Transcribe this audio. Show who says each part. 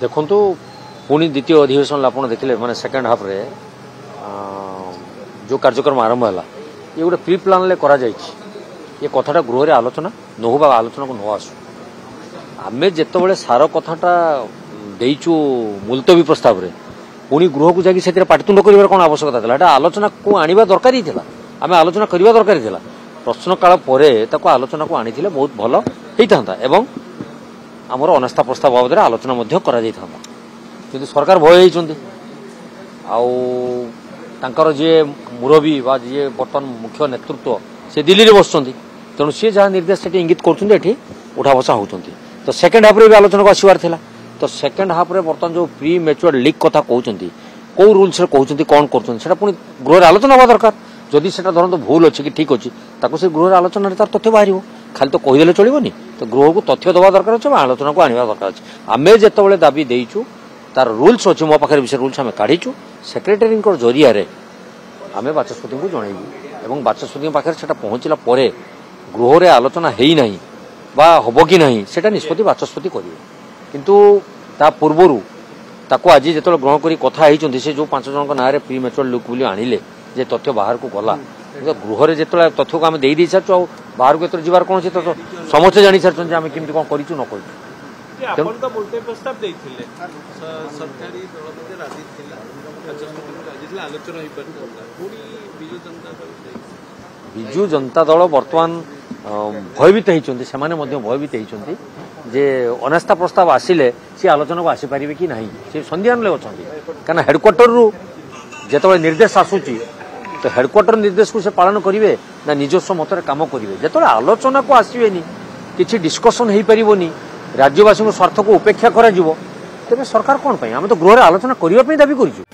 Speaker 1: देखु पुणी द्वितीय अधिवेशन आप देखिले माने सेकेंड हाफ रे जो कार्यक्रम आरंभ है ये गोटे प्री प्लान ले करा ये कथाटा गृह रे आलोचना न हो आलोचना को न आसू आमे जिते सार कथाटा देचु मुलतवी प्रस्ताव रे पुणी गृह को जाकि से पाटितुंड कर कौन आवश्यकता था आलोचना को आनिबा दरकार ही था आमे आलोचना करबा दरकार ही था प्रश्न काल परे ताको आलोचना को आनी बहुत भल होता एवं आमर अनास्था प्रस्ताव बाबद आलोचना किंतु सरकार भय होती आउर जी मुरबी बा जी बर्तमान मुख्य नेतृत्व से दिल्ली में बस तेणु सी जहाँ निर्देश से इंगित कर उठा बसा होती तो सेकेंड हाफ भी आलोचना को आसबार था तो सेकेंड हाफ बर्तमान जो प्री मैच्योर लीक कथा कहते कौ रूल्स कहते कौन कर पुणी गृह आलोचना हवा दरकार जदि से धरत भूल अच्छे कि ठीक अच्छे से गृह आलोचना तार तथ्य बाहर खाली तो कहीदेले चलनी तो गृह को तथ्य दवा दरकार अच्छे आलोचना को आने दरकार अच्छे आम जो दाबी देचु तार रूल्स अच्छे मो पाखे विषय रूल्स आम काढ़ीचु सेक्रेटरी जरिया आम बाचस्पति को जनइबू और बाचस्पति पाखे से पहुंचला गृह रे आलोचना है ना बा हम कि नहीं से निष्पत्ति बाचस्पति करेंगे किंतु ता पूर्वर ताको आज जो ग्रहण कर कथा होती से जो 5 जन ना प्री मैच्योर लुक बोली आनिले जे तथ्य बाहर को गला गृह रे जो तथ्य को आम दे सारी बाहर को जीवार कौन तो समस्ते जानी सारी आम केमती कौन करूँ न विजु जनता दल बर्तमान भयभीत होती से भयभीत होती जे अनास्था प्रस्ताव आसिले सी आलोचना को आसीपारे कि नहीं सी संदिग्ध अच्छा क्या हेडक्वार्टर रु जो निर्देश आसूची तो हेडक्वार्टर निर्देश को से पालन करेंगे ना निजस्व मत कम करेंगे जो आलोचना को आसवे किसी डिस्कसन हो पारनी राज्यवासी स्वार्थ को उपेक्षा कर सरकार कौन आम तो गृह आलोचना करने दाबी करूँ।